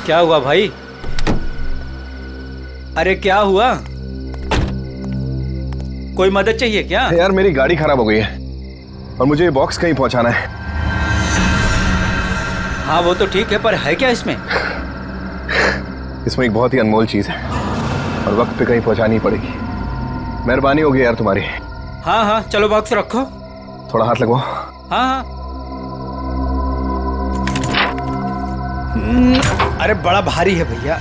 क्या हुआ भाई? अरे क्या हुआ? कोई मदद चाहिए क्या? यार मेरी गाड़ी खराब हो गई है और मुझे ये बॉक्स कहीं पहुंचाना है। हाँ वो तो ठीक है, पर है क्या इसमें? इसमें एक बहुत ही अनमोल चीज है और वक्त पे कहीं पहुंचानी पड़ेगी। मेहरबानी होगी यार तुम्हारी। हाँ हाँ चलो बॉक्स रखो। थोड़ा हाथ लगवाओ। हाँ हाँ। अरे बड़ा भारी है भैया।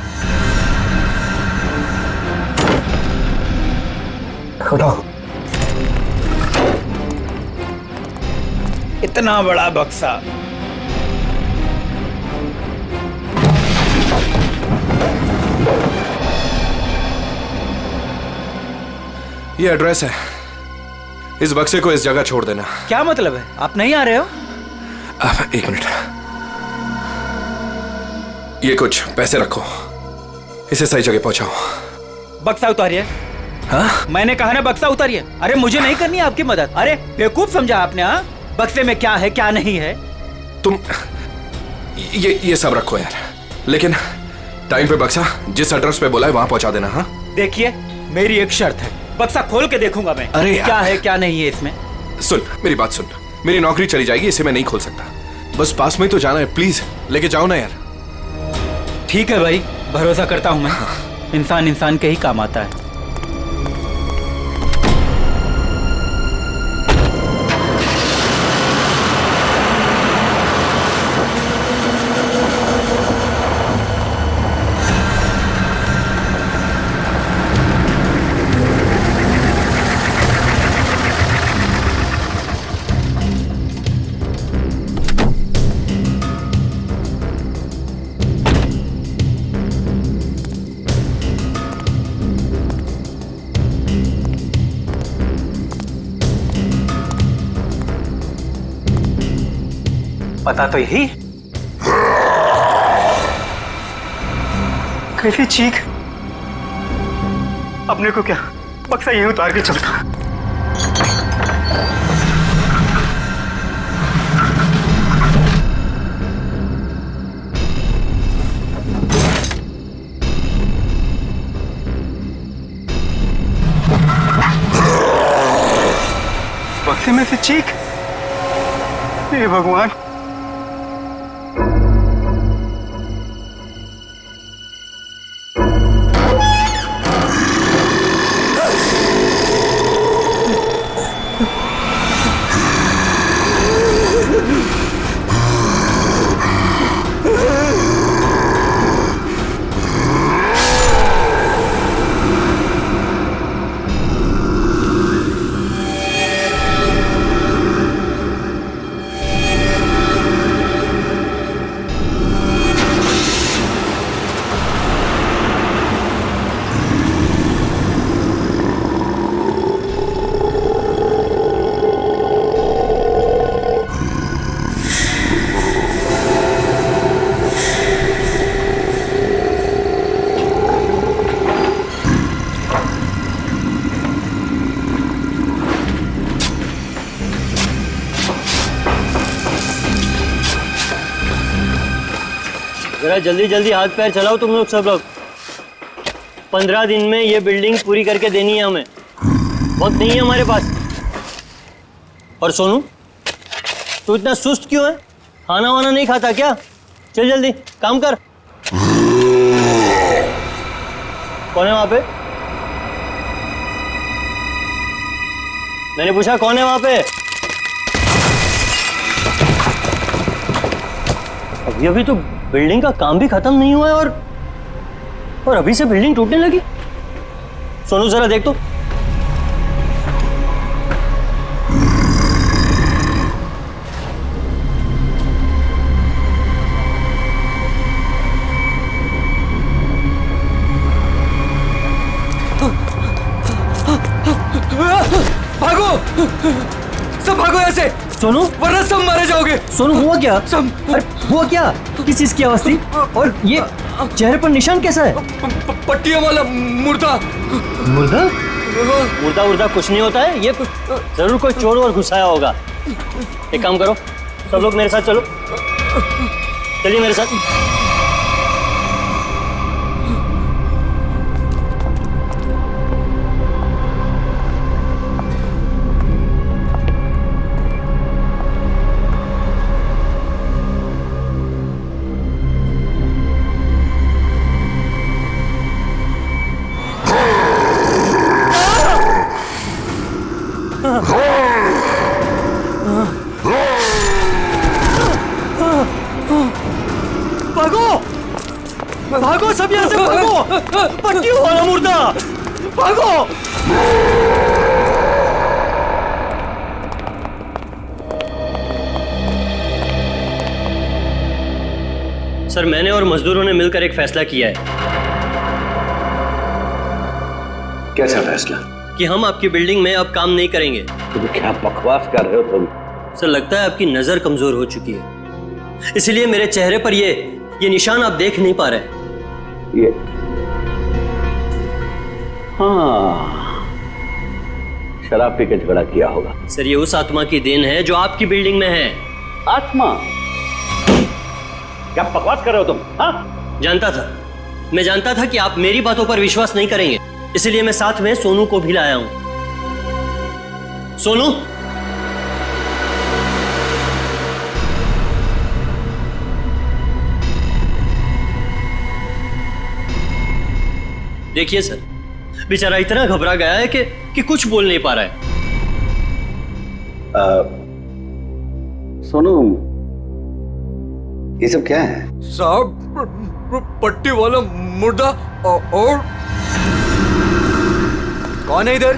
उठाओ। इतना बड़ा बक्सा। ये एड्रेस है, इस बक्से को इस जगह छोड़ देना। क्या मतलब है? आप नहीं आ रहे हो? एक मिनट, ये कुछ पैसे रखो, इसे सही जगह पहुंचाओ। बक्सा उतारिए। हाँ? मैंने कहा ना बक्सा उतारिए। अरे मुझे नहीं करनी आपकी मदद। अरे बेवकूफ समझा आपने? हाँ, बक्से में क्या है क्या नहीं है। तुम ये सब रखो यार, लेकिन टाइम पे बक्सा जिस एड्रेस पे बोला है वहां पहुंचा देना। हाँ देखिए मेरी एक शर्त है, बक्सा खोल के देखूंगा मैं। अरे क्या है क्या नहीं है इसमें। सुन मेरी बात सुन, मेरी नौकरी चली जाएगी, इसे मैं नहीं खोल सकता। बस पास में ही तो जाना है, प्लीज लेके जाओ ना यार। ठीक है भाई, भरोसा करता हूं मैं। इंसान इंसान के ही काम आता है। पता तो यही। कैसी चीख! अपने को क्या बक्सा यहीं उतार के चलता। बक्से में से चीख! हे भगवान! जरा जल्दी जल्दी हाथ पैर चलाओ तुम लोग सब लोग। 15 दिन में ये बिल्डिंग पूरी करके देनी है हमें, वक्त नहीं है हमारे पास। और सोनू, तू इतना सुस्त क्यों है? खाना वाना नहीं खाता क्या? चल जल्दी काम कर। कौन है वहां पे? मैंने पूछा कौन है वहां पे? अभी तो बिल्डिंग का काम भी खत्म नहीं हुआ है और अभी से बिल्डिंग टूटने लगी। सोनू जरा देख तो। भागो, सब भागो ऐसे, सोनू, वरना सब मारे जाओगे। सोनू हुआ क्या? सब अरे हुआ क्या? किस चीज की आवाज थी? और ये चेहरे पर निशान कैसा है? पट्टियों वाला मुर्दा। मुर्दा? मुर्दा उर्दा कुछ नहीं होता है, ये जरूर कोई चोर और घुसाया होगा। एक काम करो, सब लोग मेरे साथ चलो, चलिए मेरे साथ। भागो, भागो सब यहाँ से भागो, पट्टियों वाला मुर्दा, भागो। सर, मैंने और मजदूरों ने मिलकर एक फैसला किया है। कैसा फैसला? कि हम आपकी बिल्डिंग में अब काम नहीं करेंगे। तुम क्या बकवास कर रहे हो तुम? सर, लगता है आपकी नजर कमजोर हो चुकी है, इसलिए मेरे चेहरे पर ये निशान आप देख नहीं पा रहे। ये हाँ, शराब पी के झगड़ा किया होगा। सर, ये उस आत्मा की देन है जो आपकी बिल्डिंग में है। आत्मा? क्या बकवास कर रहे हो तुम? हाँ? मैं जानता था कि आप मेरी बातों पर विश्वास नहीं करेंगे, इसलिए मैं साथ में सोनू को भी लाया हूं। सोनू, देखिए सर, बेचारा इतना घबरा गया है कि कुछ बोल नहीं पा रहा है। सोनू, ये सब क्या है? साहब, पट्टी वाला मुर्दा और कौन है इधर?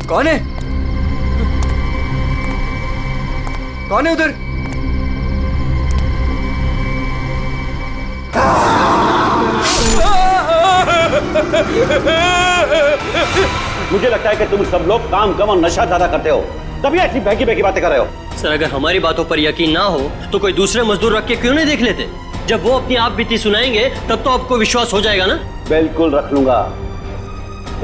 कौन है? कौन है उधर? मुझे लगता है कि तुम सब लोग काम कम और नशा ज्यादा करते हो, तभी ऐसी बहकी बहकी बातें कर रहे हो। सर, अगर हमारी बातों पर यकीन ना हो तो कोई दूसरे मजदूर रख के क्यों नहीं देख लेते? जब वो अपनी आप बीती सुनाएंगे तब तो आपको विश्वास हो जाएगा ना। बिल्कुल रख लूंगा।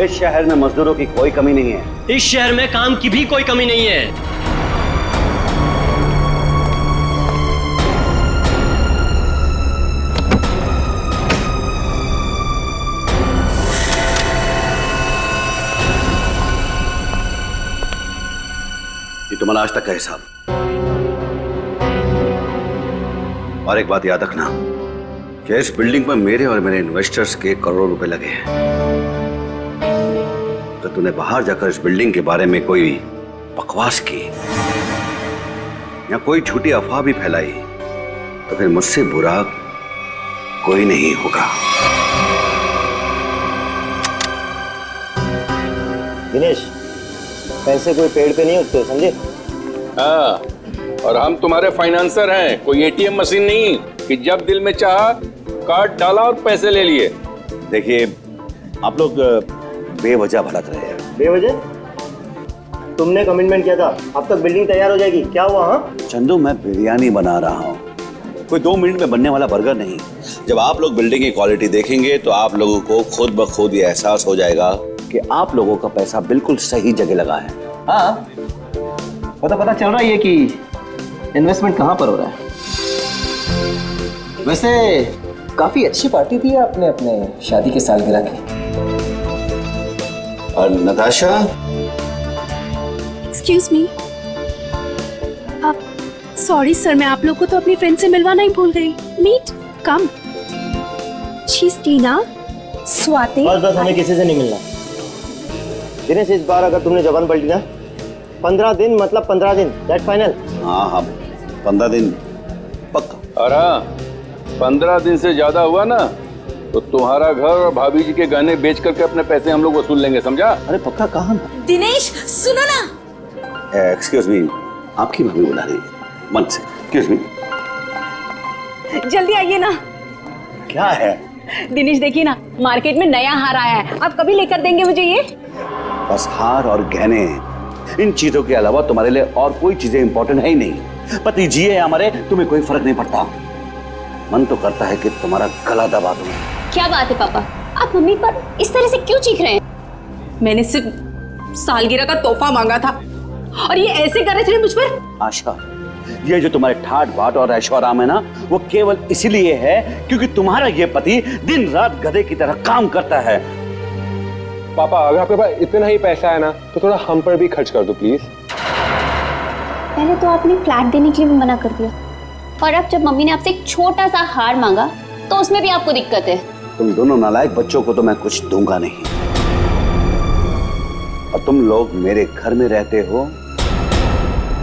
इस शहर में मजदूरों की कोई कमी नहीं है। इस शहर में काम की भी कोई कमी नहीं है। ये तुम्हारा आज तक का हिसाब। और एक बात याद रखना कि इस बिल्डिंग पर मेरे और मेरे इन्वेस्टर्स के करोड़ों रुपए लगे हैं। तो तूने बाहर जाकर इस बिल्डिंग के बारे में कोई बकवास की या कोई झूठी अफवाह भी फैलाई तो फिर मुझसे बुरा कोई नहीं होगा। दिनेश, पैसे कोई पेड़ पे नहीं उगते, समझे? हाँ, और हम तुम्हारे फाइनेंसर हैं, कोई एटीएम मशीन नहीं कि जब दिल में चाहा कार्ड डाला और पैसे ले लिए। देखिए, आप लोग बेवजह भड़क रहे हैं। बेवजह? तुमने कमिटमेंट किया था, अब तक बिल्डिंग तैयार हो जाएगी, क्या हुआ? हाँ चंदू, मैं बिरयानी बना रहा हूँ, कोई 2 मिनट में बनने वाला बर्गर नहीं। जब आप लोग बिल्डिंग की क्वालिटी देखेंगे तो आप लोगों को खुद ब खुद ये एहसास हो जाएगा कि आप लोगों का पैसा बिल्कुल सही जगह लगा है। हाँ, पता चल रहा है कि इन्वेस्टमेंट कहाँ पर हो रहा है। वैसे काफी अच्छी पार्टी थी आपने अपने शादी के सालगिरह की। और नताशा, एक्सक्यूज मी, आप सॉरी सर, मैं आप लोग को तो अपनी फ्रेंड से मिलवाना ही भूल गई। Meet come. She is Tina, Swati. बस हमें किसी से नहीं मिलना। दिनेश, इस बार अगर तुमने जबान पलटी ना, 15 दिन मतलब 15 दिन, दैट फाइनल। हाँ 15 दिन पक्का। और हाँ, 15 दिन से ज्यादा हुआ ना तो तुम्हारा घर और भाभी जी के गहने बेच करके अपने पैसे हम लोग वसूल लेंगे, समझा? अरे पक्का कहाँ? दिनेश सुनो ना। एक्सक्यूज मी, आपकी भाभी बुला रही है। मन से, एक्सक्यूज मी। जल्दी आइए ना। क्या है? दिनेश देखिए ना, मार्केट में नया हार आया है, आप कभी लेकर देंगे मुझे ये? बस हार और गहने, इन चीजों के अलावा तुम्हारे लिए और कोई चीजें इंपॉर्टेंट है ही नहीं। पति जिए या मरे तुम्हें कोई फर्क नहीं पड़ता। मन तो करता है कि तुम्हारा गला दबा दूं। क्या बात है पापा, आप मम्मी पर इस तरह से क्यों चीख रहे हैं? मैंने सिर्फ सालगिरह का तोहफा मांगा था और ये ऐसे कर रहे थे मुझ पर। आशा, ये जो तुम्हारे ठाट बाट और ऐशो आराम है ना, वो केवल इसीलिए है क्योंकि तुम्हारा ये पति दिन रात गधे की तरह काम करता है। पापा, अगर आपके पास इतना ही पैसा है ना तो थोड़ा हम पर भी खर्च कर दो प्लीज। पहले तो आपने फ्लैट देने के लिए भी मना कर दिया, और अब जब मम्मी ने आपसे एक छोटा सा हार मांगा तो उसमें भी आपको दिक्कत है। तुम दोनों नालायक बच्चों को तो मैं कुछ दूंगा नहीं, और तुम लोग मेरे घर में रहते हो,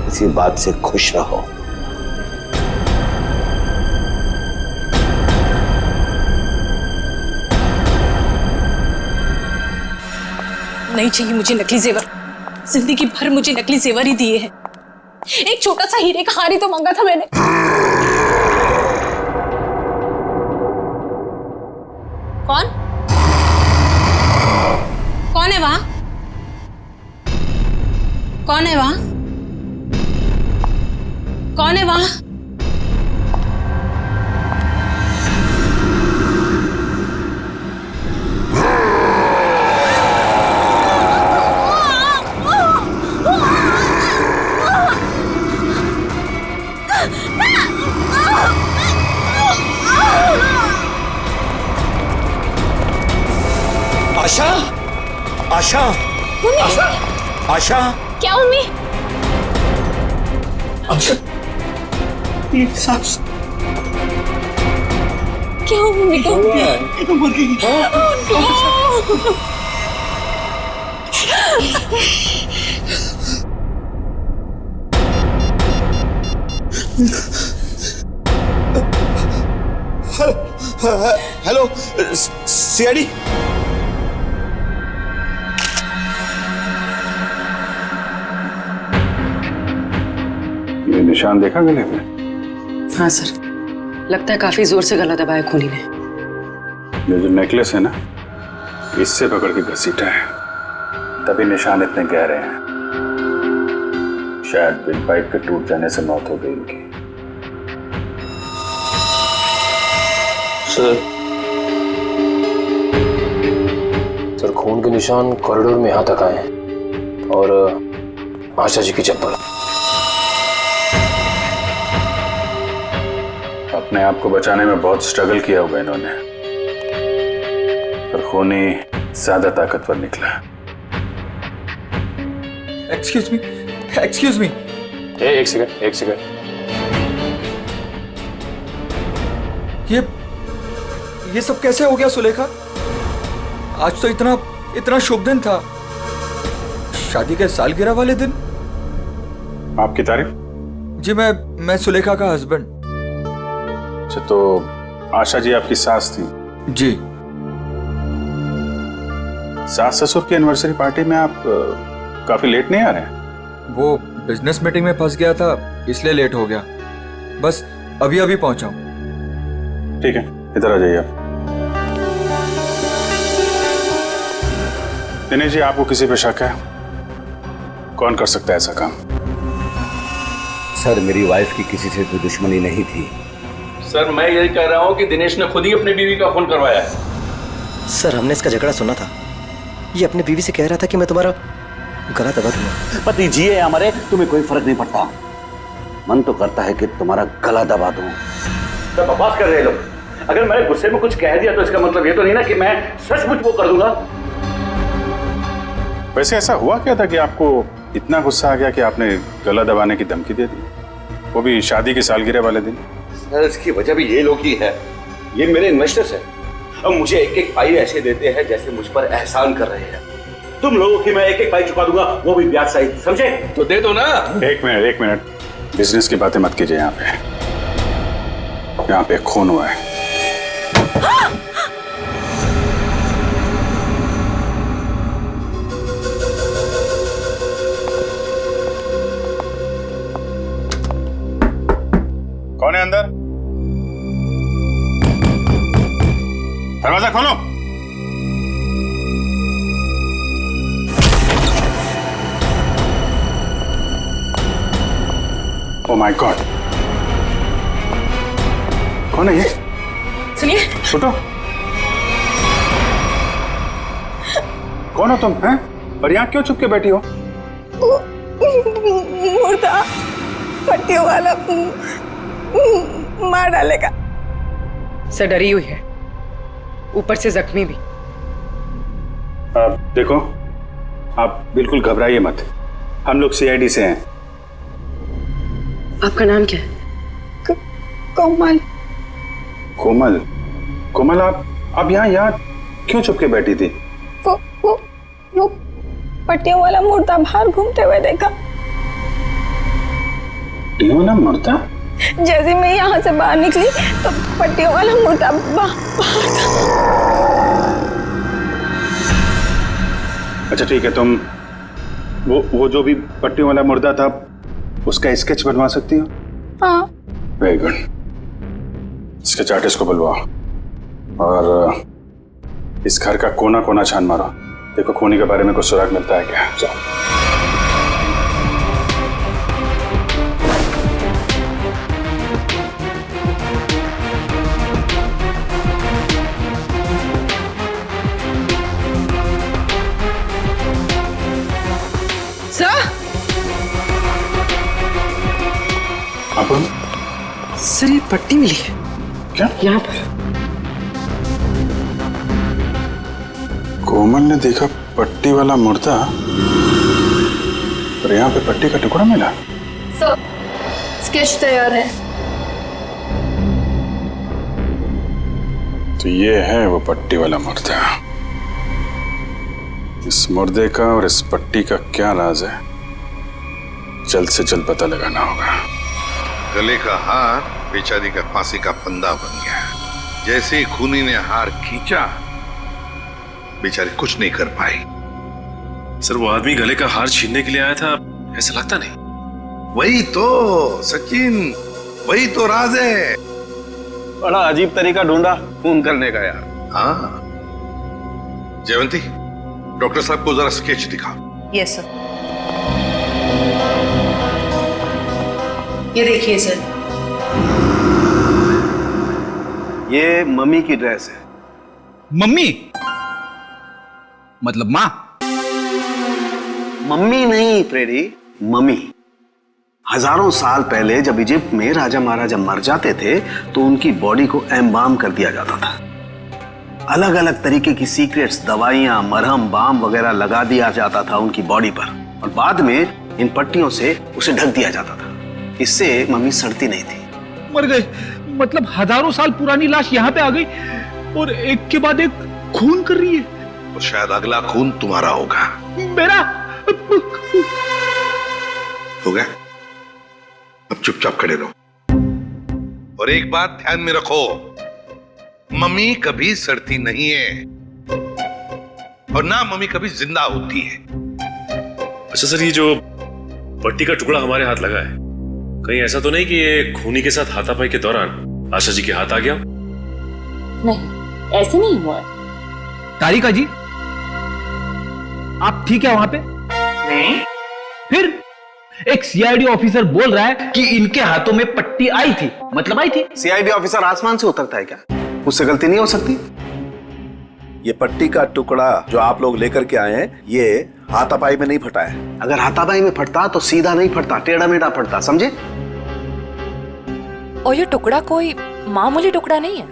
इसी बात से खुश रहो। नहीं चाहिए मुझे नकली जेवर, जिंदगी भर मुझे नकली जेवर ही दिए हैं। एक छोटा सा हीरे का हार ही तो मांगा था मैंने। कौन कौन है वहां? कौन है वहां? कौन है वहां? आशा, आशा, आशा, आशा, क्या मम्मी? क्या हुआ मम्मी को? Hello CID. ये निशान देखा गले पे? हाँ सर, लगता है काफी जोर से गला दबाया खूनी ने। ये जो नेकलेस है ना, इससे पकड़ के घसीटा है, तभी निशान इतने गहरे हैं। शायद बिल पाइप के टूट जाने से मौत हो गई इनकी। सर खून के निशान कॉरिडोर में यहाँ तक आए हैं, और आशा जी की चप्पल। अपने आप को बचाने में बहुत स्ट्रगल किया होगा इन्होंने, पर खूनी ज्यादा ताकतवर निकला। Excuse me, excuse me. एक सेकंड, एक सेकंड। ये सब कैसे हो गया सुलेखा? आज तो इतना शुभ दिन था, शादी के सालगिरह वाले दिन। आपकी तारीफ? जी मैं सुलेखा का हस्बैंड। अच्छा, तो आशा जी आपकी सास थी? जी। सास ससुर की एनिवर्सरी पार्टी में आप काफी लेट नहीं आ रहे हैं? वो बिजनेस मीटिंग में फंस गया था, इसलिए लेट हो गया। बस अभी अभी पहुंचा हूं। ठीक है, इधर आ जाइए आप। दिनेश जी, आपको किसी पे शक है? कौन कर सकता है ऐसा काम? सर, मेरी वाइफ की किसी से कोई दुश्मनी नहीं थी। सर, मैं यही कह रहा हूँ कि दिनेश ने खुद ही अपनी बीवी का खून करवाया है। सर, हमने इसका झगड़ा सुना था। ये अपनी बीवी से कह रहा था कि मैं तुम्हारा गला दबा दूंगा। पति जिए या मरे तुम्हें कोई फर्क नहीं पड़ता। मन तो करता है कि तुम्हारा गला दबा दूं। तो बकवास कर रहे लोग। अगर मैंने गुस्से में कुछ कह दिया तो इसका मतलब ये तो नहीं ना कि मैं सचमुच वो कर दूंगा। वैसे ऐसा हुआ क्या था कि आपको इतना गुस्सा आ गया कि आपने गला दबाने की धमकी दे दी, वो भी शादी की सालगिरह वाले दिन? सर, इसकी वजह भी ये लोग ही है। ये मेरे इन्वेस्टर्स हैं। अब मुझे एक एक पाई ऐसे देते हैं जैसे मुझ पर एहसान कर रहे हैं। तुम लोगों की मैं एक एक पाई चुका दूंगा, वो भी ब्याज सहित, समझे? तो दे दो ना। एक मिनट, बिजनेस की बातें मत कीजिए। यहाँ पे खून हुआ है। कौन है अंदर? दरवाजा खोलो। ओह माय गॉड, कौन है ये? सुनिए, छोटो, कौन हो तुम हैं? और यहाँ क्यों चुप के बैठी हो? मुर्दा पट्टियों वाला मार डालेगा। सर डरी हुई है, ऊपर से जख्मी भी। देखो, आप बिल्कुल घबराइए मत, हम लोग सीआईडी से हैं। आपका नाम क्या है? कोमल। कोमल? कोमल, आप यहाँ क्यों चुप के बैठी थी? वो पट्टियों वाला मुर्दा बाहर घूमते हुए देखा। पट्टियों वाला मुर्दा? जैसे मैं यहाँ से बाहर निकली तो पट्टियों वाला मुर्दा बाहर था। अच्छा ठीक है, तुम वो जो भी पट्टियों वाला मुर्दा था उसका स्केच बनवा सकती हो? हाँ। Very good. स्केच आर्टिस्ट को बुलवाओ और इस घर का कोना कोना छान मारो, देखो खूनी के बारे में कुछ सुराग मिलता है क्या। चलो। सर ये पट्टी मिली है क्या यहाँ पर? कोमल ने देखा पट्टी वाला मुर्दा और यहाँ पे पट्टी का टुकड़ा मिला। सर स्केच तैयार है। तो ये है वो पट्टी वाला मुर्दा। इस मुर्दे का और इस पट्टी का क्या राज है, जल्द से जल्द पता लगाना होगा। गले का हार बेचारी का फांसी का फंदा बन गया। जैसे ही खूनी ने हार खींचा, बेचारी कुछ नहीं कर पाई। सर वो आदमी गले का हार छीनने के लिए आया था, ऐसा लगता नहीं? वही तो सचिन, वही तो राज है। बड़ा अजीब तरीका ढूंढा खून करने का यार। हाँ जयवंती, डॉक्टर साहब को जरा स्केच दिखा। Yes sir. ये देखिए सर, ये मम्मी की ड्रेस है। मम्मी मतलब माँ? मम्मी नहीं प्रेडी, मम्मी। हजारों साल पहले जब इजिप्ट में राजा महाराजा मर जाते थे तो उनकी बॉडी को एम्बाम कर दिया जाता था। अलग अलग तरीके की सीक्रेट्स, दवाइयां, मरहम, बाम वगैरह लगा दिया जाता था उनकी बॉडी पर और बाद में इन पट्टियों से उसे ढक दिया जाता था। इससे मम्मी सड़ती नहीं थी। मर गए मतलब हजारों साल पुरानी लाश यहाँ पे आ गई और एक के बाद एक खून कर रही है। और शायद अगला खून तुम्हारा होगा। मेरा हो गया, अब चुपचाप खड़े रहो। और एक बात ध्यान में रखो, मम्मी कभी सड़ती नहीं है और ना मम्मी कभी जिंदा होती है। अच्छा सर, ये जो पट्टी का टुकड़ा हमारे हाथ लगा है, कहीं ऐसा तो नहीं कि ये खूनी के साथ हाथापाई के दौरान आशा जी के हाथ आ गया? नहीं, ऐसे नहीं हुआ। तारिका जी, आप ठीक है वहां पे? नहीं। फिर एक सीआईडी ऑफिसर बोल रहा है कि इनके हाथों में पट्टी आई थी, मतलब आई थी। सीआईडी ऑफिसर आसमान से उतरता है क्या? उससे गलती नहीं हो सकती। ये पट्टी का टुकड़ा जो आप लोग लेकर के आए हैं, ये हाथापाई में नहीं फटा है। अगर हाथापाई में फटता तो सीधा नहीं फटता, टेढ़ा मेढ़ा फटता, समझे? और ये टुकड़ा कोई मामूली टुकड़ा नहीं है।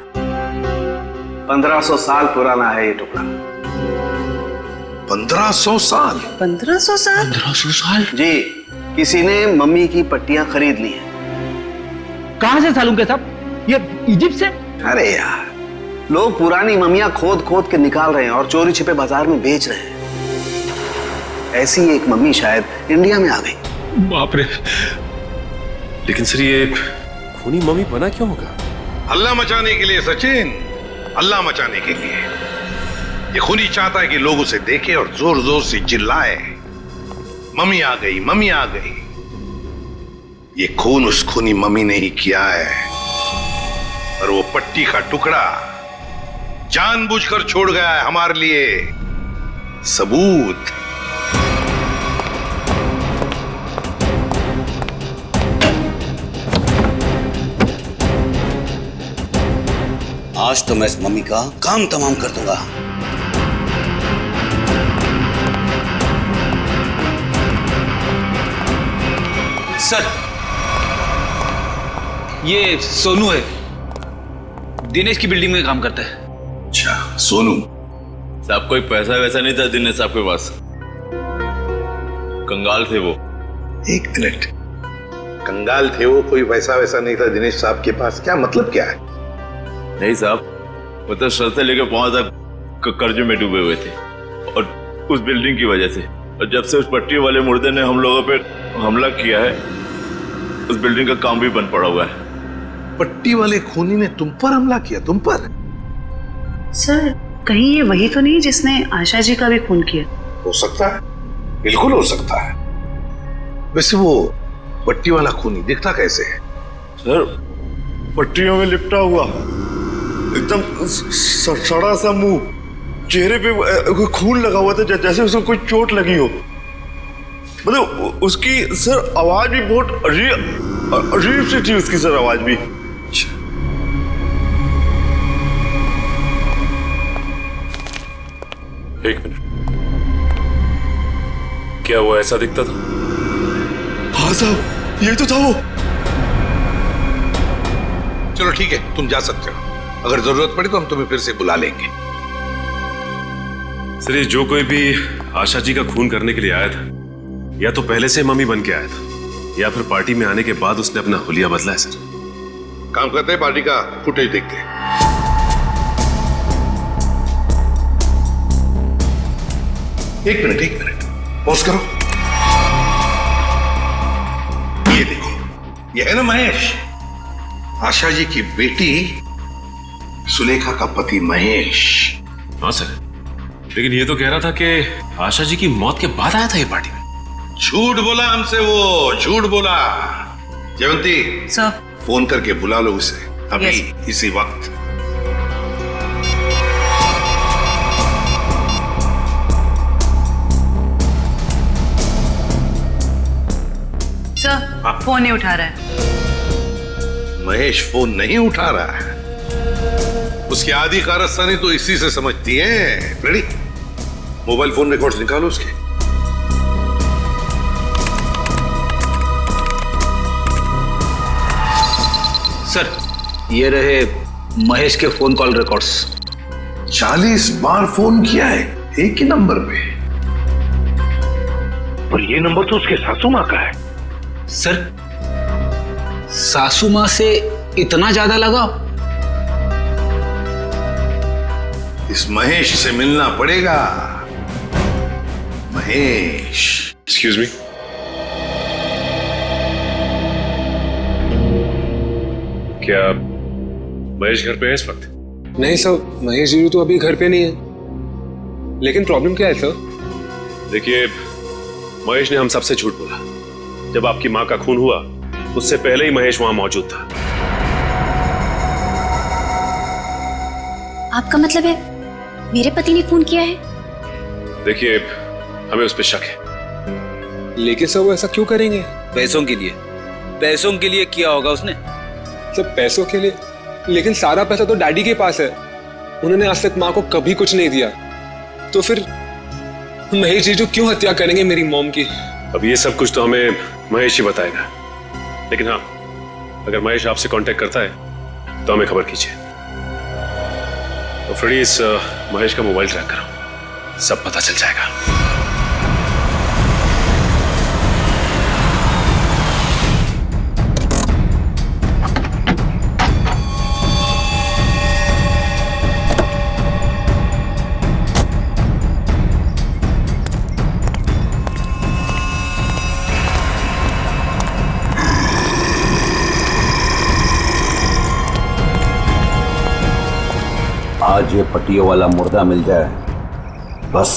1500 साल पुराना है ये टुकड़ा। 1500 साल? 1500 साल? 1500 साल? जी, किसी ने मम्मी की पट्टियां खरीद ली हैं। कहां से सालूं के साहब? ये इजिप्ट से? अरे यार, लोग पुरानी मम्मियां खोद खोद के निकाल रहे हैं और चोरी छिपे बाजार में बेच रहे हैं। ऐसी एक मम्मी शायद इंडिया में आ गई। बाप रे। लेकिन सर ये खूनी मम्मी बना क्यों होगा? हल्ला मचाने के लिए सचिन, हल्ला मचाने के लिए। ये खूनी चाहता है कि लोग उसे देखें और जोर जोर से चिल्लाए, मम्मी आ गई, मम्मी आ गई। ये खून उस खूनी मम्मी ने ही किया है और वो पट्टी का टुकड़ा जानबूझकर छोड़ गया है हमारे लिए सबूत। आज तो मैं इस मम्मी का काम तमाम कर दूंगा। सर, ये सोनू है, दिनेश की बिल्डिंग में काम करता है। अच्छा, सोनू साहब कोई पैसा वैसा नहीं था दिनेश साहब के पास, कंगाल थे वो। एक मिनट, कंगाल थे वो, कोई पैसा वैसा नहीं था दिनेश साहब के पास, क्या मतलब क्या है? नहीं साहब, वो तो सर से लेकर पांव तक कर्जे में डूबे हुए थे और उस बिल्डिंग की वजह से। और जब से उस पट्टी वाले मुर्दे ने हम लोगों पे हमला किया है, उस बिल्डिंग का काम भी बंद पड़ा हुआ है। पट्टी वाले खूनी ने तुम पर हमला किया? तुम पर? सर, कहीं ये वही तो नहीं जिसने आशा जी का भी खून किया? हो सकता है, बिल्कुल हो सकता है। वैसे वो पट्टी वाला खूनी दिखता कैसे है? सर, पट्टियों में लिपटा हुआ, एकदम सड़ा सा मुंह, चेहरे पे खून लगा हुआ था जैसे उसको कोई चोट लगी हो। मतलब उसकी सर आवाज भी बहुत अजीब सी थी, उसकी सर आवाज भी। एक मिनट, क्या वो ऐसा दिखता था? हाँ साहब, ये तो था वो। चलो ठीक है, तुम जा सकते हो। अगर जरूरत पड़ी तो हम तुम्हें फिर से बुला लेंगे। सर, ये जो कोई भी आशा जी का खून करने के लिए आया था, या तो पहले से मम्मी बन के आया था, या फिर पार्टी में आने के बाद उसने अपना हुलिया बदला है। सर, काम करते हैं, पार्टी का फुटेज देखते हैं। एक मिनट, पॉज करो। ये देखो, ये है ना महेश, आशा जी की बेटी सुलेखा का पति महेश। हाँ सर, लेकिन ये तो कह रहा था कि आशा जी की मौत के बाद आया था ये पार्टी में। झूठ बोला हमसे, वो झूठ बोला। जयवंती सर, फोन करके बुला लो उसे अभी, इसी वक्त। सर, फोन नहीं उठा रहा है। महेश फोन नहीं उठा रहा है, उसकी आधी कारस्तानी तो इसी से समझती है। रेडी, मोबाइल फोन रिकॉर्ड्स निकालो उसके। सर, ये रहे महेश के फोन कॉल रिकॉर्ड्स। 40 बार फोन किया है एक ही नंबर पे, और ये नंबर तो उसके सासू माँ का है। सर, सासू माँ से इतना ज्यादा लगा? इस महेश से मिलना पड़ेगा। महेश, एक्सक्यूज मी, क्या महेश घर पे है इस वक्त? नहीं सर, महेश जी तो अभी घर पे नहीं है। लेकिन प्रॉब्लम क्या है सर? देखिए, महेश ने हम सबसे झूठ बोला। जब आपकी माँ का खून हुआ, उससे पहले ही महेश वहां मौजूद था। आपका मतलब है मेरे पति ने खून किया है? देखिए, हमें उस पर शक है। लेकिन सर, वो ऐसा क्यों करेंगे? पैसों के लिए। पैसों के लिए किया होगा उसने। सब पैसों के लिए? लेकिन सारा पैसा तो डैडी के पास है, उन्होंने आज तक माँ को कभी कुछ नहीं दिया। तो फिर महेश जीजू क्यों हत्या करेंगे मेरी मॉम की? अब ये सब कुछ तो हमें महेश ही बताएगा। लेकिन हाँ, अगर महेश आपसे कांटेक्ट करता है तो हमें खबर कीजिए। तो फ्रेडी, इस महेश का मोबाइल ट्रैक करो, सब पता चल जाएगा। आज ये पट्टियों वाला मुर्दा मिल जाए बस।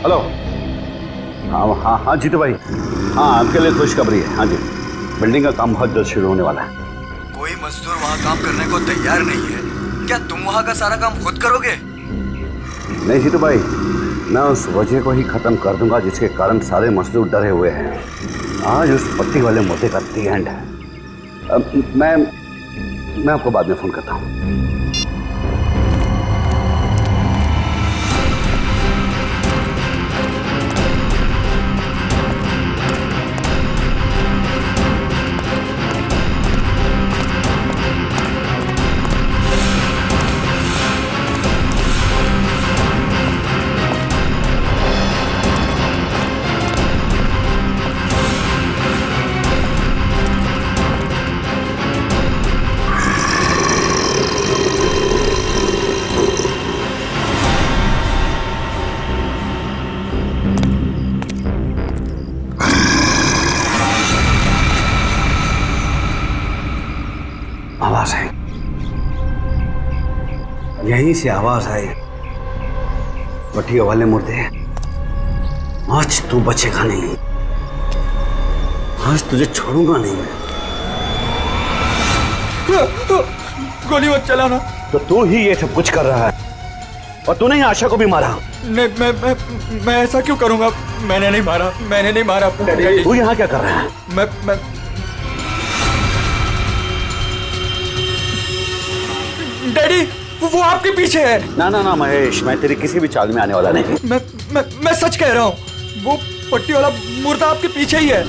हेलो। हाँ हाँ हाँ जीतू भाई, हाँ आपके लिए खुशखबरी है। हाँ जी, बिल्डिंग का काम बहुत जल्द शुरू होने वाला है। कोई मजदूर वहाँ काम करने को तैयार नहीं है। क्या तुम वहाँ का सारा काम खुद करोगे? नहीं जीतू भाई, मैं उस वजह को ही खत्म कर दूंगा जिसके कारण सारे मजदूर डरे हुए हैं। आज उस पट्टी वाले मुद्दे का दी एंड है। मैं आपको बाद में फोन करता हूँ। आवाज आई, यहीं से आवाज आई। पट्टियों वाले मुर्दे, आज तू बचेगा नहीं, आज तुझे छोड़ूंगा नहीं मैं। गोली मत चलाना। तो तू ही ये सब कुछ कर रहा है और तूने ही आशा को भी मारा। नहीं, मैं ऐसा क्यों करूंगा? मैंने नहीं मारा। तू यहाँ क्या कर रहा है? मैं डैडी, वो आपके पीछे है। ना ना ना महेश, मैं तेरी किसी भी चाल में आने वाला नहीं। मैं सच कह रहा हूँ, वो पट्टी वाला मुर्दा आपके पीछे ही है।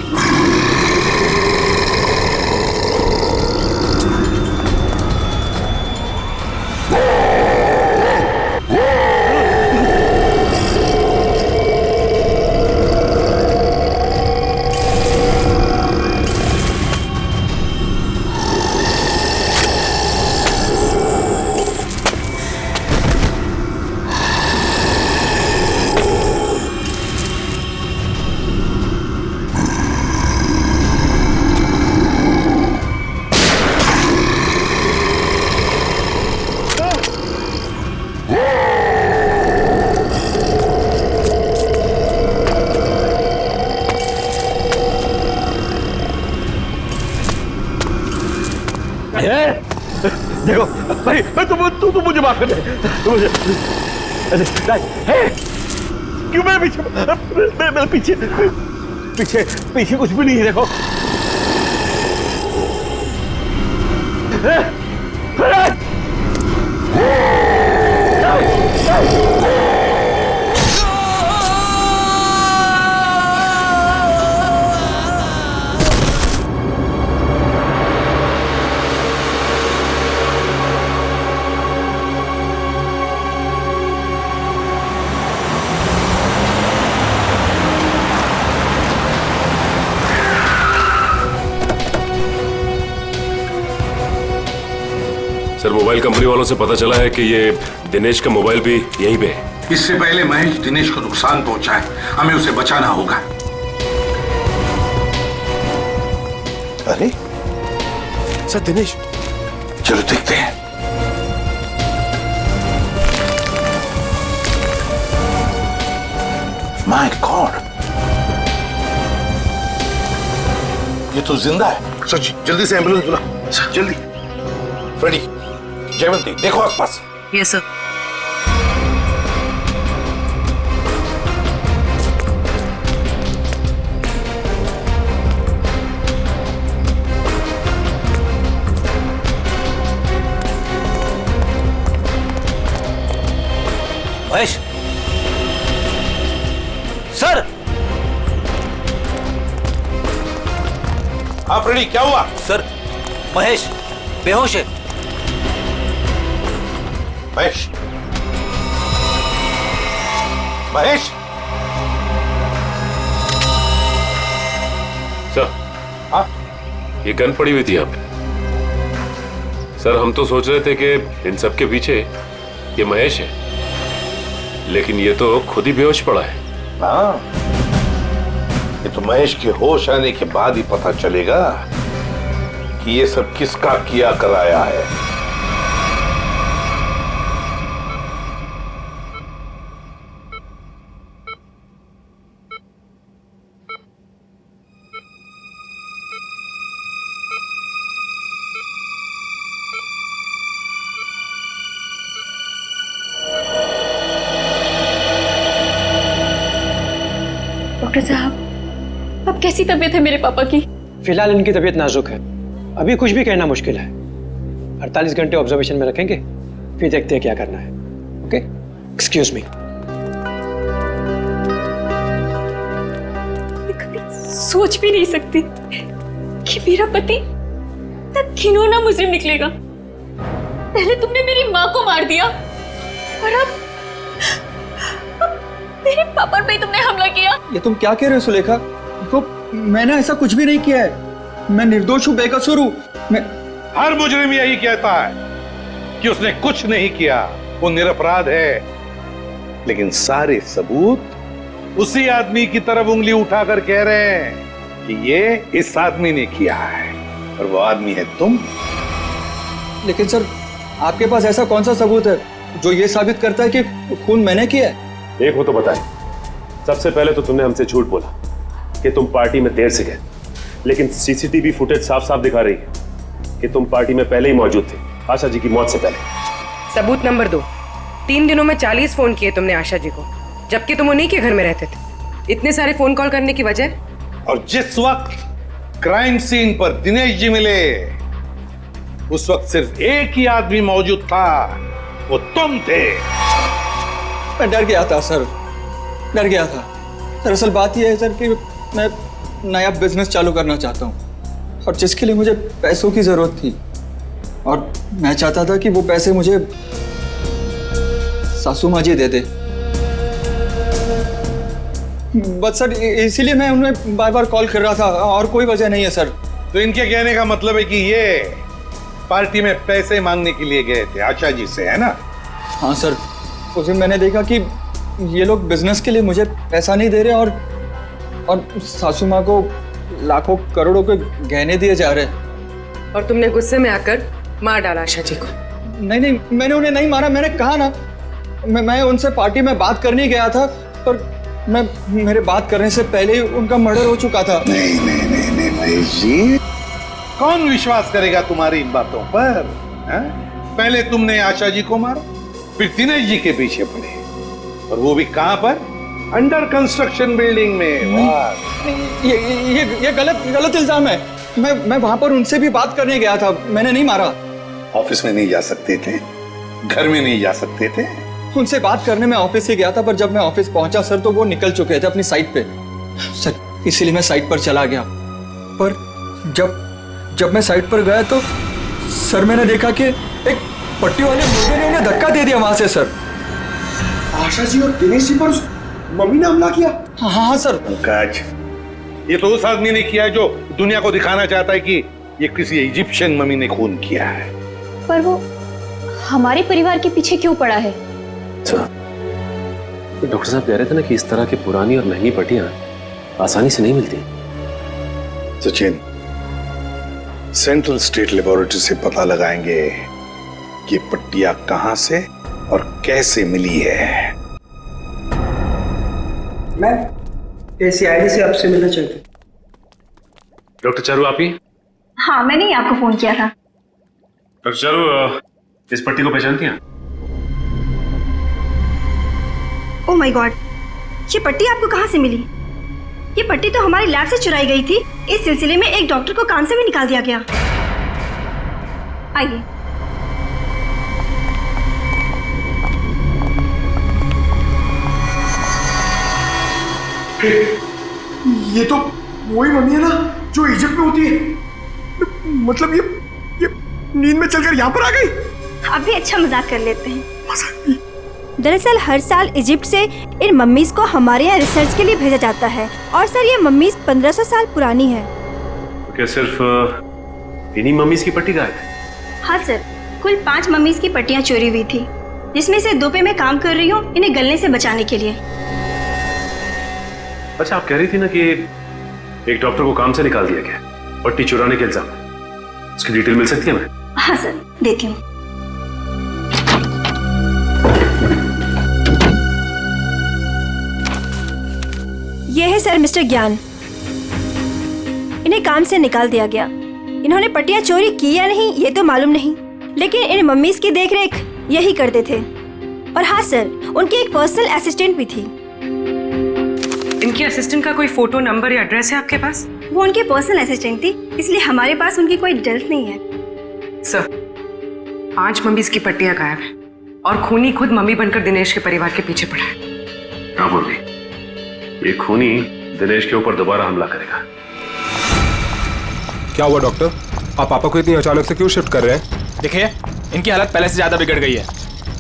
देखो भाई, तू मुझे माफ कर दे। क्यों मेरे पीछे पीछे कुछ भी नहीं है। देखो सर, मोबाइल कंपनी वालों से पता चला है कि ये दिनेश का मोबाइल भी यहीं पे है। इससे पहले महेश दिनेश को नुकसान पहुंचाए, हमें उसे बचाना होगा। अरे सर, दिनेश, चलो देखते हैं। माय गॉड, ये तो जिंदा है। सच, जल्दी से एम्बुलेंस बुला, जल्दी। फ्रेडी, जयवंती, देखो आसपास। Yes sir. महेश सर। हाँ फ्रेडी, क्या हुआ? सर, महेश बेहोश है। महेश, महेश। सर, हाँ? ये गन पड़ी हुई थी यहाँ पे। सर, हम तो सोच रहे थे कि इन सब के पीछे ये महेश है, लेकिन ये तो खुद ही बेहोश पड़ा है। हाँ, ये तो महेश के होश आने के बाद ही पता चलेगा कि ये सब किसका किया कराया है। डॉक्टर साहब, अब कैसी तबीयत है मेरे पापा की? फिलहाल इनकी तबीयत नाजुक है, अभी कुछ भी कहना मुश्किल है। 48 घंटे ऑब्जर्वेशन में रखेंगे, फिर देखते हैं क्या करना है। Okay, excuse me. मैं कभी सोच भी नहीं सकती कि मेरा पति इतना घिनौना मुजरिम निकलेगा। पहले तुमने मेरी माँ को मार दिया और अब मेरे पापा पे तुमने हमला किया। ये तुम क्या कह रहे हो सुलेखा? देखो, मैंने ऐसा कुछ भी नहीं किया है। मैं निर्दोष हूँ, बेकसूर हूँ। मैं हर मुजरिम यही कहता है कि उसने कुछ नहीं किया, वो निरपराध है। लेकिन सारे सबूत उसी आदमी की तरफ उंगली उठाकर कह रहे हैं कि ये इस आदमी ने किया है, और वो आदमी है तुम। लेकिन सर, आपके पास ऐसा कौन सा सबूत है जो ये साबित करता है कि खून मैंने किया है? एक हो तो बताए। सबसे पहले तो तुमने हमसे झूठ बोला कि तुम पार्टी में देर से गए, लेकिन सीसीटीवी फुटेज साफ साफ दिखा रही है कि तुम पार्टी में पहले ही मौजूद थे, आशा जी की मौत से पहले। सबूत नंबर 2, 3 दिनों में 40 फोन किए तुमने आशा जी को, जबकि तुम उन्हीं के घर में रहते थे। इतने सारे फोन कॉल करने की वजह? और जिस वक्त क्राइम सीन पर दिनेश जी मिले, उस वक्त सिर्फ एक ही आदमी मौजूद था, वो तुम थे। मैं डर गया था सर, डर गया था। दरअसल बात यह है सर कि मैं नया बिजनेस चालू करना चाहता हूँ, और जिसके लिए मुझे पैसों की जरूरत थी, और मैं चाहता था कि वो पैसे मुझे सासू माँ जी दे दे। बस सर, इसीलिए मैं उन्हें बार बार कॉल कर रहा था, और कोई वजह नहीं है सर। तो इनके कहने का मतलब है कि ये पार्टी में पैसे मांगने के लिए गए थे आशा जी से, है ना? हाँ सर, उस दिन मैंने देखा कि ये लोग बिजनेस के लिए मुझे पैसा नहीं दे रहे, और सासू माँ को लाखों करोड़ों के गहने दिए जा रहे हैं। और तुमने गुस्से में आकर मार डाला आशा जी को? नहीं, मैंने उन्हें नहीं मारा। मैंने कहा ना, मैं उनसे पार्टी में बात करने गया था, पर मेरे बात करने से पहले ही उनका मर्डर हो चुका था। नहीं महेश जी, कौन विश्वास करेगा तुम्हारी इन बातों पर? पहले तुमने आशा जी को मारा, फिर दिनेश जी के पीछे पड़े, और वो भी कहां पर? अंडर कंस्ट्रक्शन बिल्डिंग में। ये गलत इल्जाम है। मैं वहां पर उनसे भी बात करने गया था, मैंने नहीं मारा। ऑफिस में नहीं जा सकते थे? घर में नहीं जा सकते थे? उनसे बात करने में ऑफिस ही गया था, पर जब मैं ऑफिस पहुंचा सर, तो वो निकल चुके थे अपनी साइट पे सर। इसीलिए मैं साइट पर चला गया, पर जब मैं साइट पर गया तो सर मैंने देखा कि एक पट्टी वाले मुर्गे ने उन्हें धक्का दे दिया वहां से सर। आशा जी और दिनेश जी पर मम्मी ने हमला किया? हाँ सर। पंकज, ये तो उस आदमी ने किया है जो दुनिया को दिखाना चाहता है कि ये किसी इजिप्शियन मम्मी ने खून किया है। पर वो हमारे परिवार के पीछे क्यों पड़ा है? डॉक्टर साहब कह रहे थे ना कि इस तरह की पुरानी और महंगी पट्टियां आसानी से नहीं मिलती। सचिन, सेंट्रल स्टेट लेबोरेटरी से पता लगाएंगे कि पट्टियां कहां से और कैसे मिली है। मैं सीआईडी से आपसे मिलना चाहती हूँ। डॉक्टर चारू, आप ही? हाँ, मैंने ही आपको फोन किया था। डॉक्टर चारू, इस पट्टी को पहचानती हैं? ओह माय गॉड, ये पट्टी आपको कहाँ से मिली? ये पट्टी तो हमारी लैब से चुराई गई थी। इस सिलसिले में एक डॉक्टर को काम से भी निकाल दिया गया। आइए। ये तो वही मम्मी है ना जो इजिप्ट में होती है। मतलब ये नींद में चलकर यहाँ पर आ गई। आप भी अच्छा मजाक कर लेते हैं। दरअसल हर साल इजिप्ट से इन मम्मीज को हमारे यहाँ रिसर्च के लिए भेजा जाता है, और सर ये मम्मीज 1500 साल पुरानी है। तो क्या सिर्फ इन्हीं मम्मीज की पट्टी गायब है? हाँ सर, कुल 5 मम्मीज की पट्टियाँ चोरी हुई थी, जिसमें से 2 पे मैं काम कर रही हूँ इन्हें गलने से बचाने के लिए। अच्छा, आप कह रही थी ना कि एक डॉक्टर को काम से निकाल दिया गया पट्टी चुराने के इल्जाम में, उसकी डिटेल मिल सकती है हमें? हाँ सर, देती हूँ। ये है सर मिस्टर ज्ञान। इन्हें काम से निकाल दिया गया। इन्होंने पट्टियां चोरी की या नहीं ये तो मालूम नहीं, लेकिन इन मम्मीज की देखरेख यही करते थे। और हाँ सर, उनकी एक पर्सनल असिस्टेंट भी थी। इनके असिस्टेंट का कोई फोटो, नंबर या एड्रेस है आपके पास? वो उनके पर्सनल असिस्टेंट थी, इसलिए हमारे पास उनकी कोई डिटेल्स नहीं है। सर, 5 मम्मीज की पट्टियां गायब है और खूनी खुद मम्मी बनकर दिनेश के परिवार के पीछे पड़ा है। क्या बोल रही? ये खूनी दिनेश के ऊपर दोबारा हमला करेगा। क्या हुआ डॉक्टर? आप पापा को इतनी अचानक से क्यों शिफ्ट कर रहे हैं? देखिए, इनकी हालत पहले से ज्यादा बिगड़ गई है।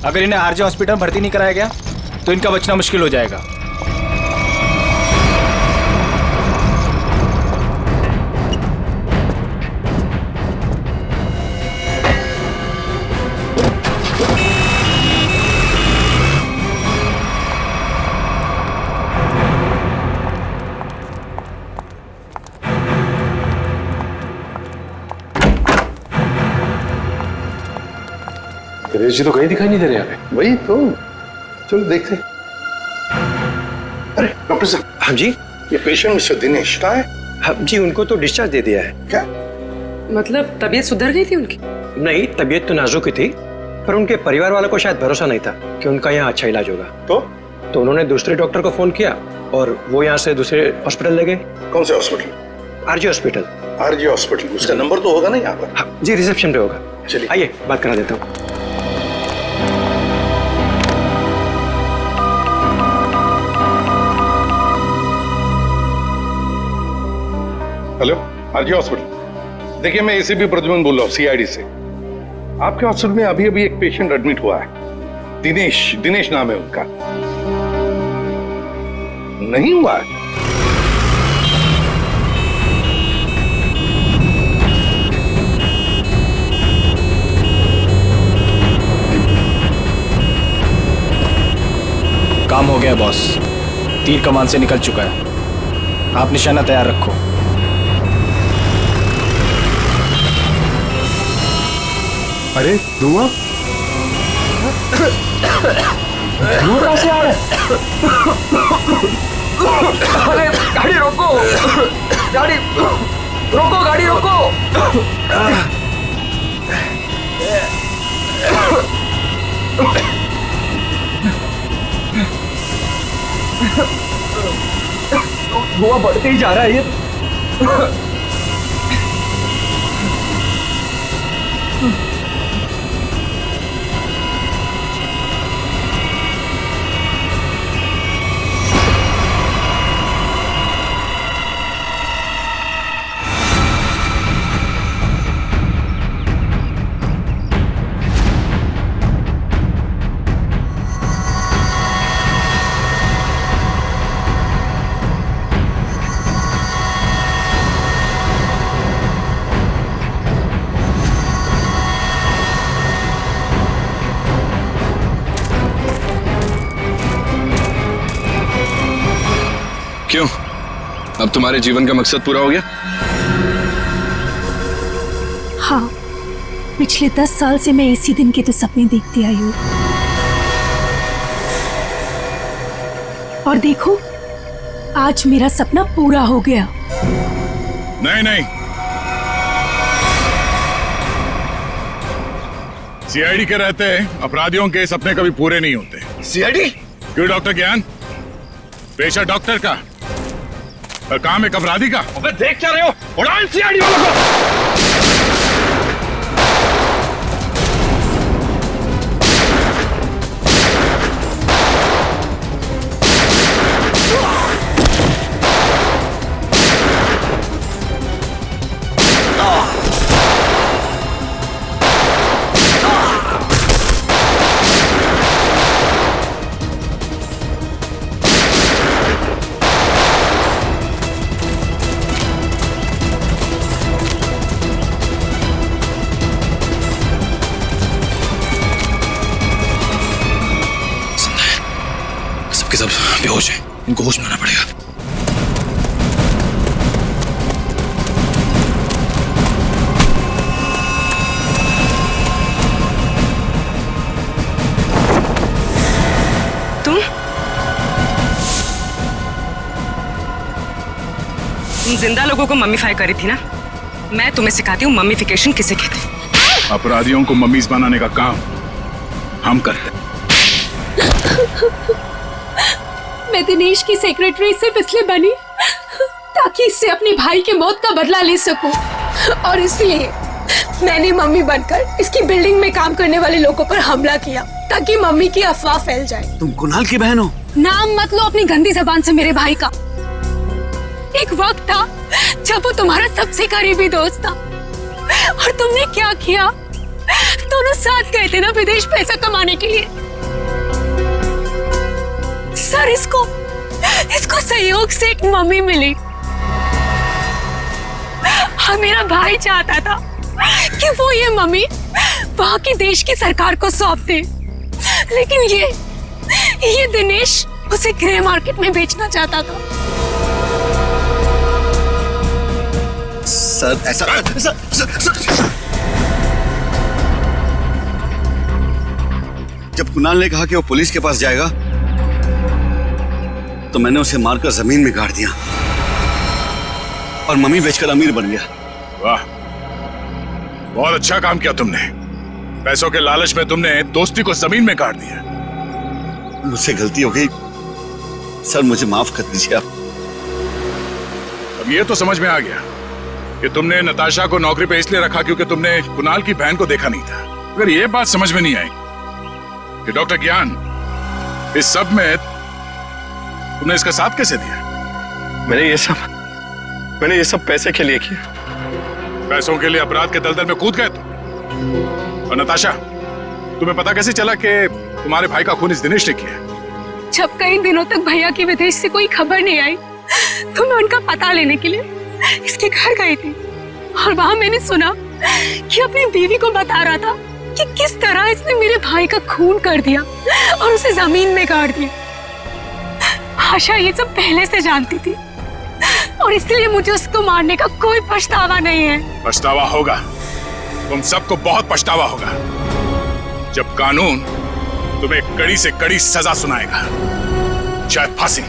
अगर इन्हें आरजे हॉस्पिटल भर्ती नहीं कराया गया तो इनका बचना मुश्किल हो जाएगा। दिनेश जी तो कहीं दिखाई नहीं दे रहे यहाँ पे। वही तो, चलो देखते। अरे डॉक्टर साहब। हाँ जी। ये पेशेंट मिस्टर दिनेश कहाँ है? हाँ जी, उनको तो डिस्चार्ज दे दिया है। क्या मतलब तबीयत सुधर गई थी उनकी? नहीं, तबीयत तो नाजुक ही थी, पर उनके परिवार वालों को शायद भरोसा नहीं था कि उनका यहाँ अच्छा इलाज होगा। तो उन्होंने दूसरे डॉक्टर को फोन किया और वो यहाँ से दूसरे हॉस्पिटल ले गए। कौन से hospital? RJ hospital. RJ hospital, उसका नंबर तो होगा ना यहाँ पर? हाँ जी, रिसेप्शन पे होगा। चलिए आइए बात करा देता हूँ। Hello, RJ hospital. देखिए, मैं एसीपी प्रद्युमन बोल रहा हूँ, सीआईडी से। आपके हॉस्पिटल में अभी अभी एक पेशेंट एडमिट हुआ है। दिनेश नाम है उनका। नहीं हुआ है? काम हो गया बॉस, तीर कमान से निकल चुका है। आप निशाना तैयार रखो। अरे धुआं कहां से आ रहा है? अरे गाड़ी रोको, गाड़ी रोको, गाड़ी रोको। धुआं बढ़ते ही जा रहा है ये। क्यों? अब तुम्हारे जीवन का मकसद पूरा हो गया? हाँ, पिछले 10 साल से मैं इसी दिन के तो सपने देखती आई हूँ। और देखो, आज मेरा सपना पूरा हो गया। नहीं नहीं, सीआईडी के रहते अपराधियों के सपने कभी पूरे नहीं होते। सीआईडी? क्यों डॉक्टर ज्ञान? पेशा डॉक्टर का और काम एक अपराधी का। अबे देख क्या रहे हो? उड़ाओ इन सीआईडी वालों को। सब बेहोश है, इनको होश में आना पड़ेगा। तुम जिंदा लोगों को मम्मीफाई करी थी ना? मैं तुम्हें सिखाती हूँ मम्मीफिकेशन किसे कहते हैं। अपराधियों को मम्मीज बनाने का काम हम करते हैं। मैं दिनेश की सेक्रेटरी सिर्फ इसलिए बनी ताकि इससे अपने भाई के मौत का बदला ले सकूं, और इसलिए मैंने मम्मी बनकर इसकी बिल्डिंग में काम करने वाले लोगों पर हमला किया ताकि मम्मी की अफवाह फैल जाए। तुम कुणाल की बहन हो? नाम मत लो अपनी गंदी जबान से मेरे भाई का। एक वक्त था जब वो तुम्हारा सबसे करीबी दोस्त था, और तुमने क्या किया? दोनों साथ गए थे ना विदेश पैसा कमाने के लिए। सर, इसको सहयोग से एक मम्मी मिली, और मेरा भाई चाहता था कि वो ये मम्मी वहां की देश की सरकार को सौंप दे, लेकिन ये दिनेश उसे ग्रे मार्केट में बेचना चाहता था। सर ऐसा सर। जब कुणाल ने कहा कि वो पुलिस के पास जाएगा तो मैंने उसे मारकर जमीन में गाड़ दिया और मम्मी बेचकर अमीर बन गया। वाह, बहुत अच्छा काम किया तुमने। पैसों के लालच में तुमने दोस्ती को जमीन में गाड़ दिया। मुझसे गलती हो गई सर, मुझे माफ कर दीजिए आप। अब ये तो समझ में आ गया कि तुमने नताशा को नौकरी पे इसलिए रखा क्योंकि तुमने कुणाल की बहन को देखा नहीं था। अगर ये बात समझ में नहीं आई कि डॉक्टर ज्ञान इस सब में तुमने इसका साथ कैसे दिया? मैंने ये सब पैसे के लिए किया। पैसों के लिए अपराध के दलदल में कूद गए तुम। और नताशा, तुम्हें पता कैसे चला कि तुम्हारे भाई का खून इस दिनेश ने किया? जब कई दिनों तक भैया की विदेश से कोई खबर नहीं आई तो मैं उनका पता लेने के लिए इसके घर गई थी, और वहां मैंने सुना कि अपनी बीवी को बता रहा था कि किस तरह इसने मेरे भाई का खून कर दिया और उसे जमीन में गाड़ दिया। आशा ये सब पहले से जानती थी, और इसलिए मुझे उसको मारने का कोई पछतावा नहीं है। पछतावा होगा, तुम सबको बहुत पछतावा होगा जब कानून तुम्हें कड़ी से कड़ी सजा सुनाएगा, शायद फांसी।